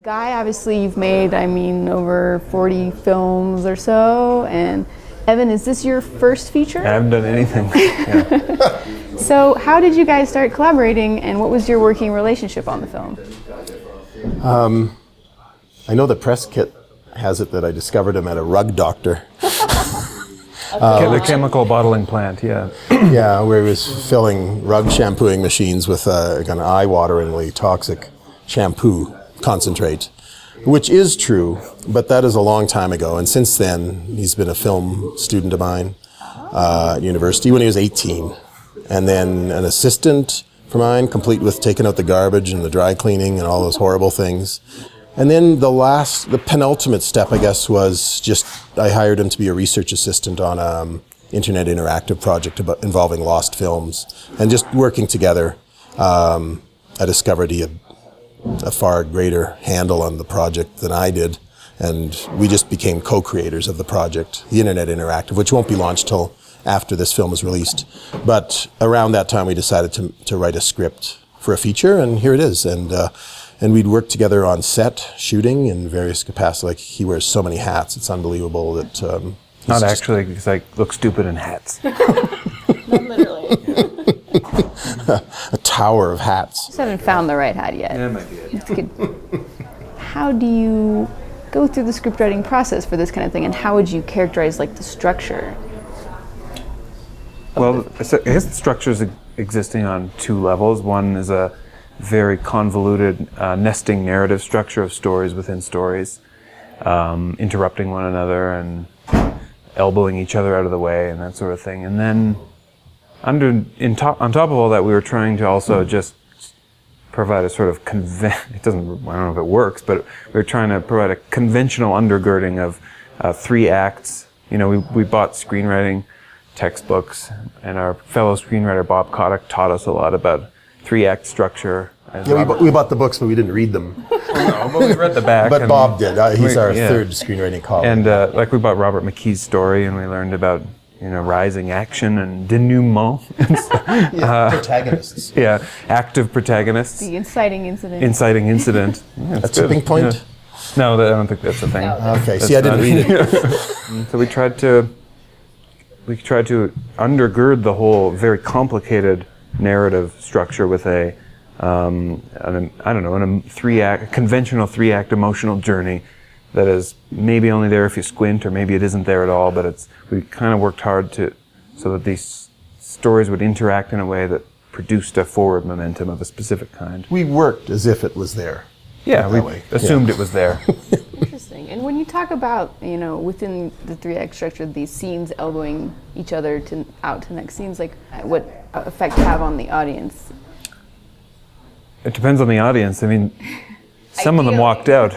Guy, obviously you've made, over 40 films or so, and Evan, is this your first feature? I haven't done anything. Yeah. So how did you guys start collaborating, and what was your working relationship on the film? I know the press kit has it that I discovered him at a rug doctor. The chemical bottling plant, yeah. Yeah, where he was filling rug shampooing machines with an eye-wateringly toxic shampoo concentrate, which is true, but that is a long time ago. And since then, he's been a film student of mine at university when he was 18. And then an assistant for mine, complete with taking out the garbage and the dry cleaning and all those horrible things. And then the penultimate step, I guess, was just I hired him to be a research assistant on an internet interactive project involving lost films. And just working together, I discovered he had a far greater handle on the project than I did. And we just became co-creators of the project, the Internet Interactive, which won't be launched till after this film is released. But around that time, we decided to write a script for a feature, and here it is. And we'd worked together on set, shooting in various capacities. Like, he wears so many hats, it's unbelievable that... Not actually, because I look stupid in hats. Not literally. A tower of hats. Just haven't found the right hat yet. That might be it. It's good. How do you go through the script writing process for this kind of thing, and how would you characterize the structure? Well, I guess the structure is existing on two levels. One is a very convoluted nesting narrative structure of stories within stories, interrupting one another and elbowing each other out of the way and that sort of thing. And then on top of all that, we were trying to also just provide a sort of I don't know if it works, but we were trying to provide a conventional undergirding of 3 acts. We bought screenwriting textbooks, and our fellow screenwriter Bob Kotick taught us a lot about 3-act structure. Yeah, we bought the books, but we didn't read them. No, but we read the back. But Bob did. He's our third screenwriting colleague. And we bought Robert McKee's story, and we learned about rising action and denouement. Protagonists. Yeah, active protagonists. The inciting incident. Inciting incident. Yeah, a tipping point? Yeah. No, I don't think that's a thing. Okay, see, I didn't read it. So we tried to undergird the whole very complicated narrative structure with a conventional 3-act emotional journey that is maybe only there if you squint, or maybe it isn't there at all, but we kind of worked hard so that these stories would interact in a way that produced a forward momentum of a specific kind. We worked as if it was there. Yeah, we assumed it was there. Interesting. And when you talk about, within the 3-act structure, these scenes elbowing each other out to the next scenes, what effect have on the audience? It depends on the audience. Some of them walked out.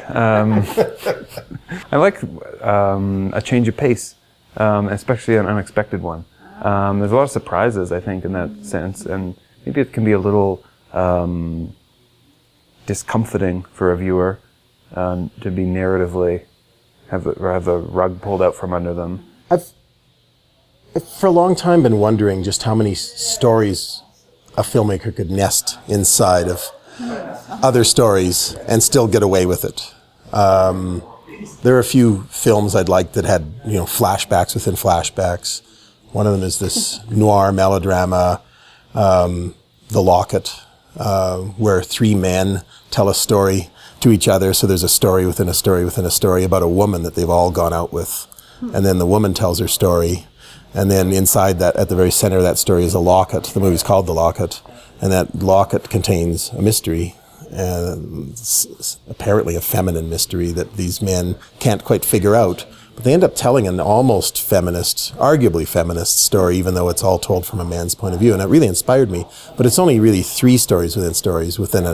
I like a change of pace, especially an unexpected one. There's a lot of surprises, I think, in that sense, and maybe it can be a little discomforting for a viewer to be narratively have the rug pulled out from under them. I've for a long time been wondering just how many stories a filmmaker could nest inside of other stories and still get away with it. There are a few films I'd like that had flashbacks within flashbacks. One of them is this noir melodrama, The Locket, where 3 men tell a story to each other. So there's a story within a story within a story about a woman that they've all gone out with. And then the woman tells her story. And then inside that, at the very center of that story, is a locket. The movie's called The Locket. And that locket contains a mystery. And it's apparently a feminine mystery that these men can't quite figure out. But they end up telling an almost feminist, arguably feminist story, even though it's all told from a man's point of view. And it really inspired me. But it's only really 3 stories within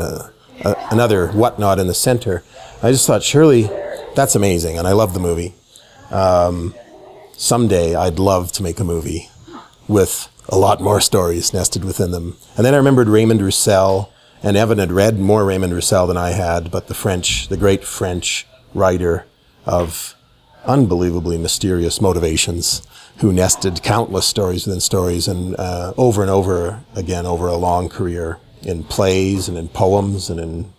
another whatnot in the center. I just thought, surely that's amazing. And I love the movie. Someday I'd love to make a movie with a lot more stories nested within them. And then I remembered Raymond Roussel, and Evan had read more Raymond Roussel than I had, but the great French writer of unbelievably mysterious motivations, who nested countless stories within stories, and over and over again over a long career in plays and in poems and in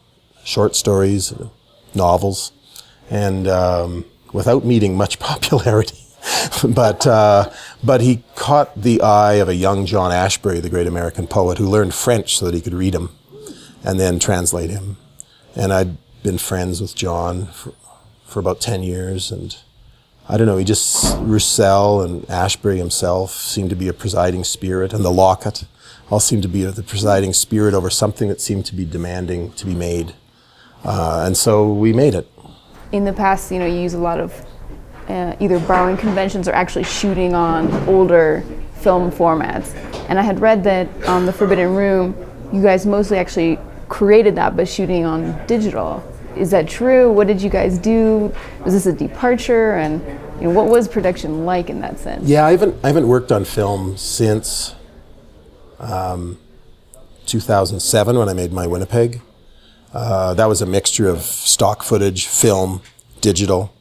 short stories. novels, and without meeting much popularity. But he caught the eye of a young John Ashbery, the great American poet, who learned French so that he could read him and then translate him. And I'd been friends with John for about 10 years, and I don't know, Roussel and Ashbery himself seemed to be a presiding spirit, and the Locket all seemed to be the presiding spirit over something that seemed to be demanding to be made. And so we made it. In the past, you use a lot of either borrowing conventions or actually shooting on older film formats. And I had read that on The Forbidden Room, you guys mostly actually created that by shooting on digital. Is that true? What did you guys do? Was this a departure? And what was production like in that sense? Yeah, I haven't worked on film since 2007 when I made my Winnipeg. That was a mixture of stock footage, film, digital,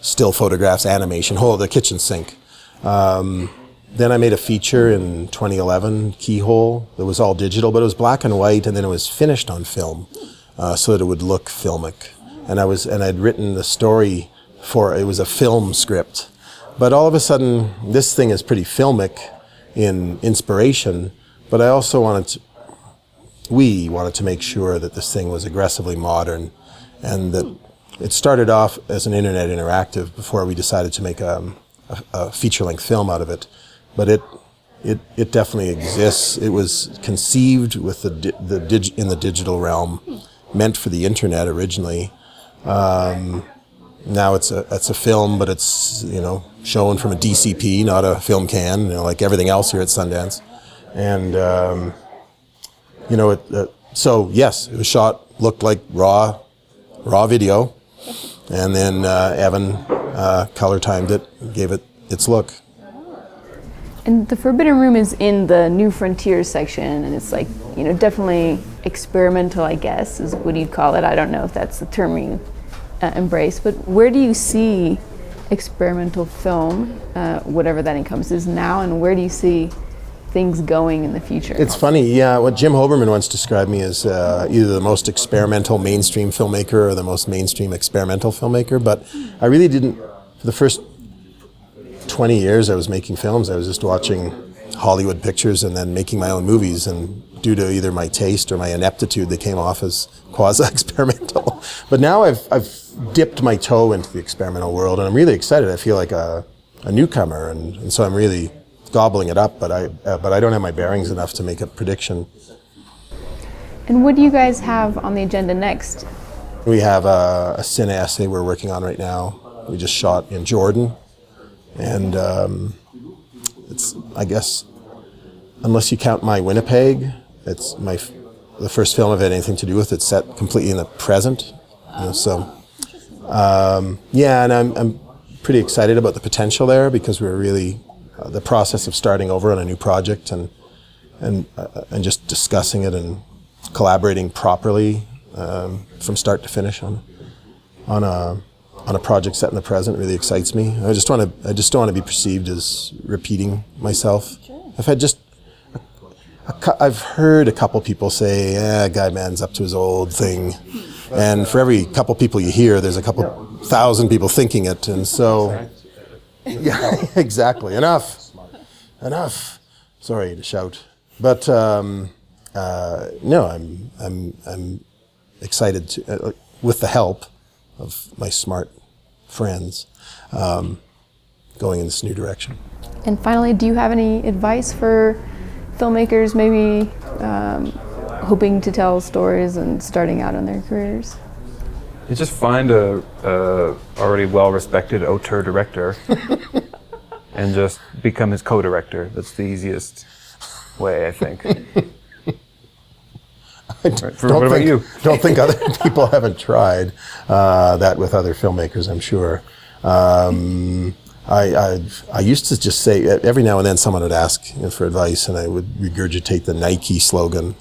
still photographs, animation, the kitchen sink. Then I made a feature in 2011, Keyhole, that was all digital, but it was black and white, and then it was finished on film so that it would look filmic. And I'd written the story it was a film script. But all of a sudden, this thing is pretty filmic in inspiration, but I also we wanted to make sure that this thing was aggressively modern, and that it started off as an internet interactive before we decided to make a feature-length film out of it. But it definitely exists. It was conceived with in the digital realm, meant for the internet originally. Now it's a film, but it's shown from a DCP, not a film can, like everything else here at Sundance. And so yes, it was shot, looked like raw video, and then Evan color timed it, gave it its look. And The Forbidden Room is in the New Frontiers section, and it's definitely experimental, I guess, is what you'd call it. I don't know if that's the term you embrace, but where do you see experimental film, whatever that encompasses now, and where do you see things going in the future? It's funny, yeah. What Jim Hoberman once described me as either the most experimental mainstream filmmaker or the most mainstream experimental filmmaker, but I really didn't, for the first 20 years I was making films, I was just watching Hollywood pictures and then making my own movies, and due to either my taste or my ineptitude, they came off as quasi-experimental. But now I've dipped my toe into the experimental world, and I'm really excited. I feel like a newcomer, and so I'm really gobbling it up, but I don't have my bearings enough to make a prediction. And what do you guys have on the agenda next? We have a cine essay we're working on right now. We just shot in Jordan, and it's, I guess, unless you count my Winnipeg, it's the first film I've had anything to do with. It's set completely in the present, yeah, and I'm pretty excited about the potential there, because we're really the process of starting over on a new project and just discussing it and collaborating properly from start to finish on a project set in the present really excites me. I just don't want to be perceived as repeating myself. I've heard a couple people say, Guy Mann's up to his old thing. And for every couple people you hear, there's a couple thousand people thinking it. And so, yeah, exactly. Enough. Sorry to shout. But no, I'm excited to, with the help of my smart friends, going in this new direction. And finally, do you have any advice for filmmakers maybe hoping to tell stories and starting out in their careers? You just find a already well-respected auteur director and just become his co-director. That's the easiest way, I think. What about you? Don't think other people haven't tried that with other filmmakers, I'm sure. I used to just say, every now and then someone would ask for advice, and I would regurgitate the Nike slogan,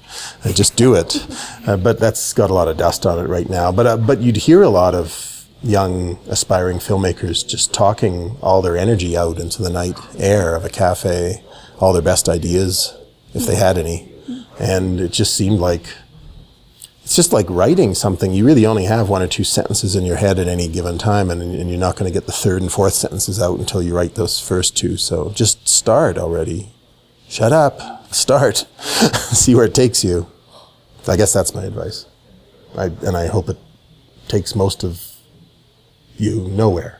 just do it. But that's got a lot of dust on it right now. But you'd hear a lot of young aspiring filmmakers just talking all their energy out into the night air of a cafe, all their best ideas, if they had any. And it just seemed like it's just like writing something. You really only have 1 or 2 sentences in your head at any given time, and you're not going to get the 3rd and 4th sentences out until you write those first 2. So just start already. Shut up. Start. See where it takes you. I guess that's my advice. And I hope it takes most of you nowhere.